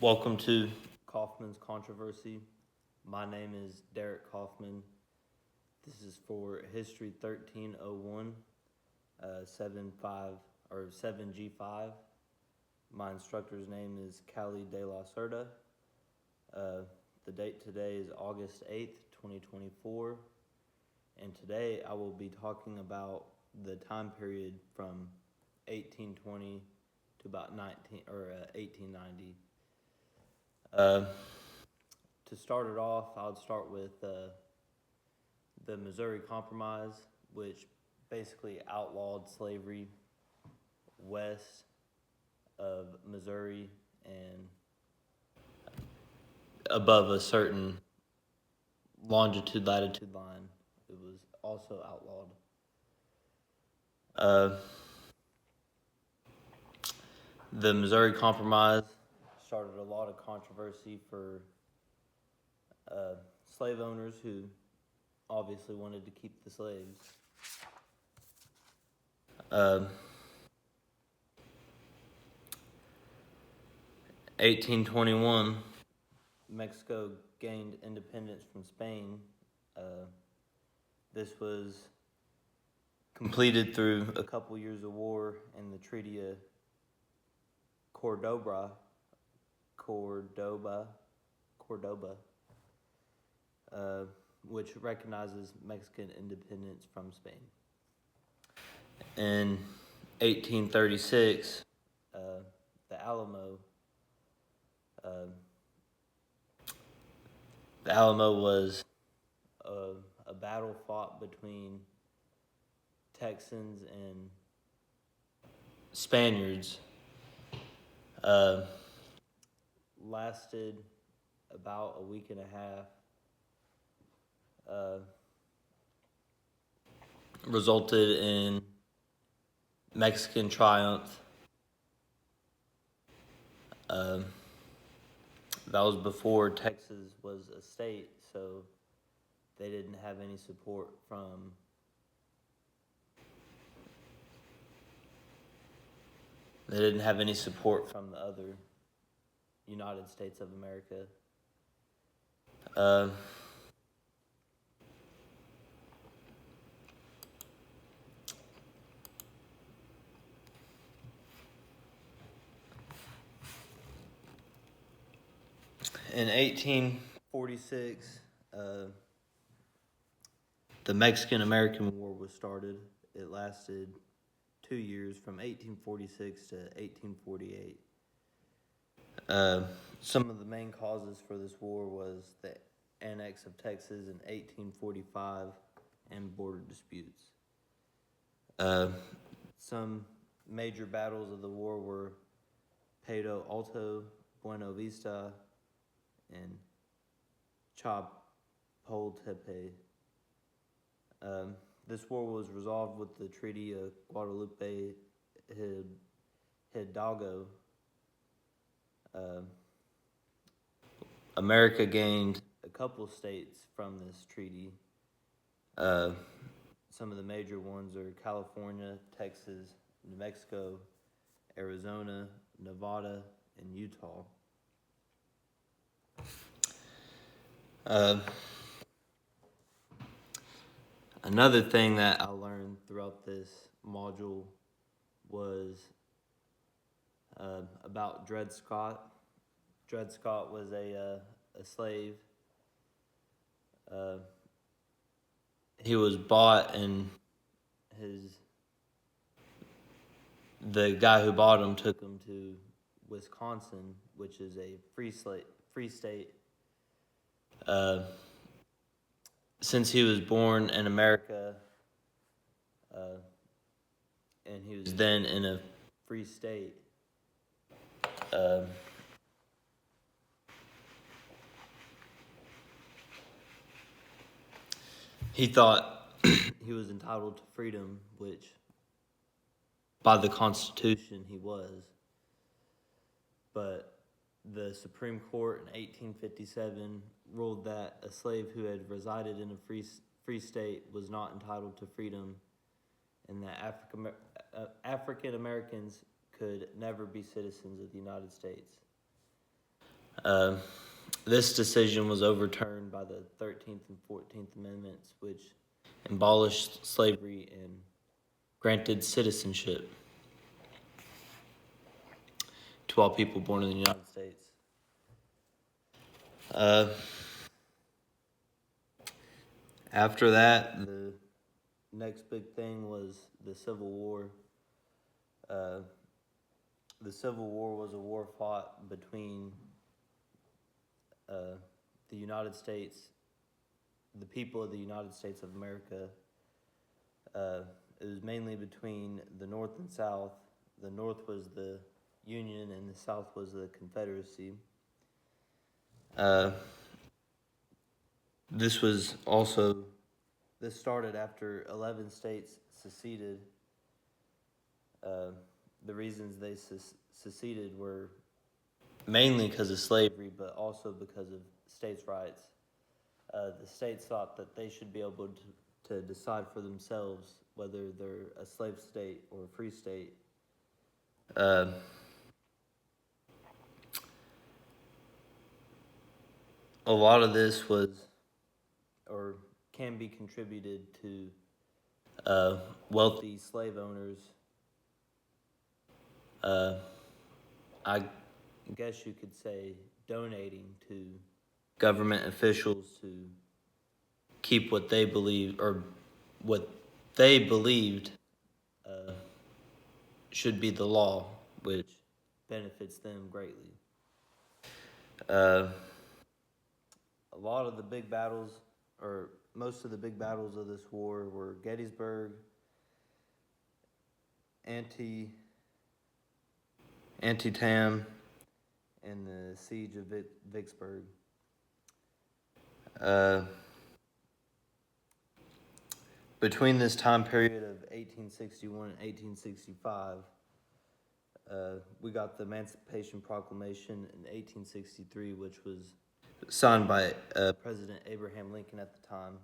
Welcome to Coffman's Controversy. My name is Derek Coffman. This is for History 1301, 7G5. My instructor's name is Callie De La Cerda. The date today is August 8th, 2024. And today I will be talking about the time period from 1820 to about 1890. To start it off, I would start with the Missouri Compromise, which basically outlawed slavery west of Missouri and above a certain latitude line. It was also outlawed. The Missouri Compromise started a lot of controversy for slave owners who obviously wanted to keep the slaves. 1821, Mexico gained independence from Spain. This was completed through a couple years of war and the Treaty of Cordoba, which recognizes Mexican independence from Spain. In 1836, the Alamo was a battle fought between Texans and Spaniards. Lasted about a week and a half. Resulted in Mexican triumph. That was before Texas was a state, so they didn't have any support from the other United States of America. In 1846, the Mexican-American War was started. It lasted 2 years, from 1846 to 1848. Some of the main causes for this war was the annex of Texas in 1845 and border disputes. Some major battles of the war were Palo Alto, Buena Vista, and Chapultepec. This war was resolved with the Treaty of Guadalupe Hidalgo. America gained a couple states from this treaty. Some of the major ones are California, Texas, New Mexico, Arizona, Nevada, and Utah. Another thing that I learned throughout this module was about Dred Scott. Dred Scott was a slave. He was bought, and the guy who bought him took him to Wisconsin, which is a free state. Since he was born in America, and he was then in a free state, he thought he was entitled to freedom, which by the Constitution he was. But the Supreme Court in 1857 ruled that a slave who had resided in a free state was not entitled to freedom, and that African Americans could never be citizens of the United States. Uh, this decision was overturned by the 13th and 14th Amendments, which abolished slavery and granted citizenship to all people born in the United States. Uh, After that, the next big thing was the Civil War. Uh, the Civil War was a war fought between uh, the United States, the people of the United States of America. It was mainly between the North and South. The North was the Union, and the South was the Confederacy. Uh, this was also this started after 11 states seceded. Uh, the reasons they seceded were mainly because of slavery, but also because of states' rights. The states thought that they should be able to decide for themselves whether they're a slave state or a free state. Uh, a lot of this was, or can be contributed to wealthy slave owners. I guess you could say donating to government officials to keep what they believe or what they believed should be the law, which benefits them greatly. A lot of the big battles, or most of the big battles of this war, were Gettysburg, Antietam, and the siege of Vicksburg. Between this time period of 1861 and 1865, we got the Emancipation Proclamation in 1863, which was signed by President Abraham Lincoln at the time.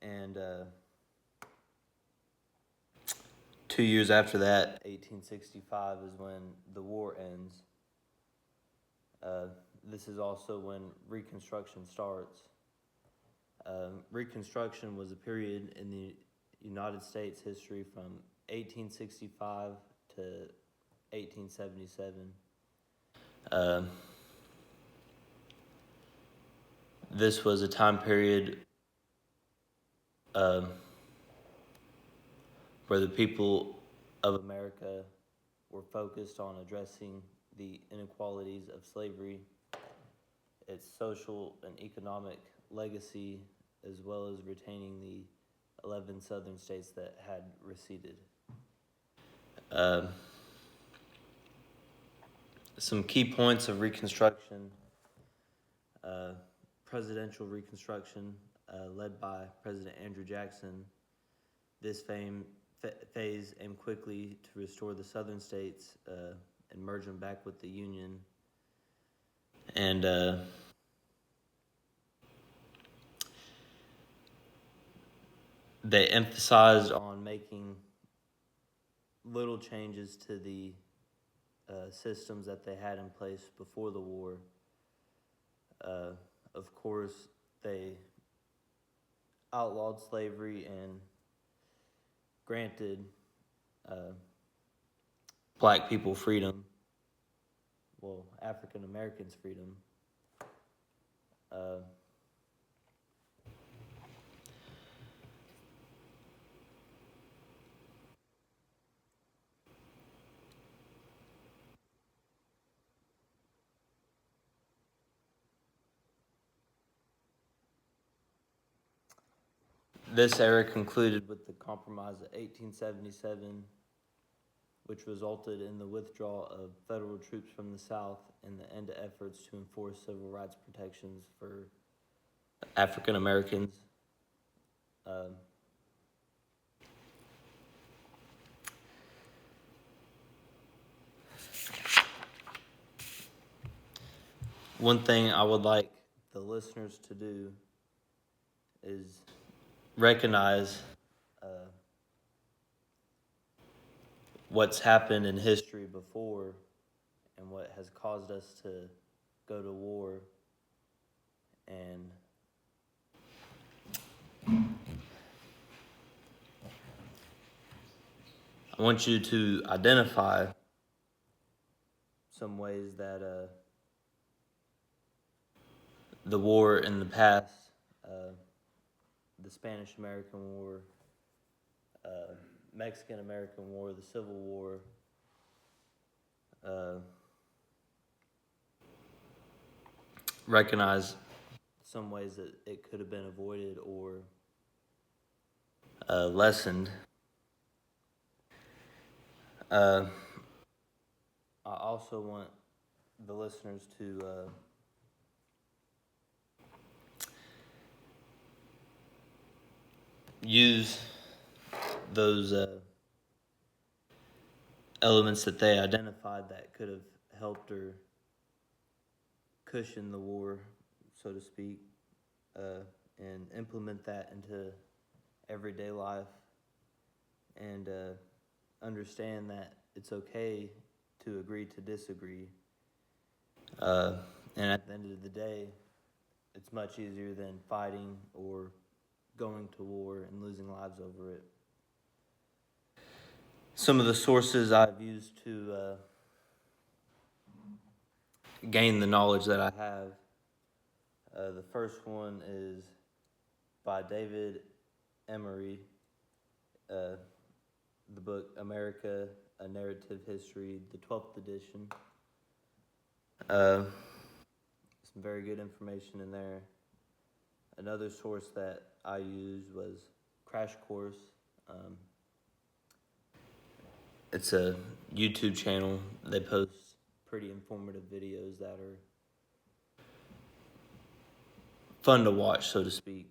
And 2 years after that, 1865, is when the war ends. This is also when Reconstruction starts. Reconstruction was a period in the United States history from 1865 to 1877. This was a time period where the people of America were focused on addressing the inequalities of slavery, its social and economic legacy, as well as retaining the 11 southern states that had receded. Some key points of Reconstruction. Presidential Reconstruction, led by President Andrew Jackson. This phase aimed quickly to restore the southern states and merge them back with the Union. And they emphasized on making little changes to the systems that they had in place before the war. Of course, they outlawed slavery and granted black people freedom. Well, African Americans freedom. This era concluded with the Compromise of 1877, which resulted in the withdrawal of federal troops from the South and the end of efforts to enforce civil rights protections for African Americans. One thing I would like the listeners to do is recognize what's happened in history before and what has caused us to go to war and I want you to identify some ways that the war in the past, the Spanish-American War, Mexican-American War, the Civil War, recognize some ways that it could have been avoided or lessened. I also want the listeners to use those elements that they identified that could have helped or cushioned the war, so to speak, and implement that into everyday life, and understand that it's okay to agree to disagree. And at the end of the day, it's much easier than fighting or going to war and losing lives over it. Some of the sources I've used to gain the knowledge that I have, the first one is by David Emery, the book America, A Narrative History, the 12th edition. Some very good information in there. Another source that I used was Crash Course. It's a YouTube channel. They post pretty informative videos that are fun to watch, so to speak.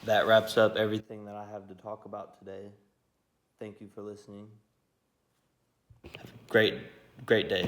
That wraps up everything that I have to talk about today. Thank you for listening. Have a great day.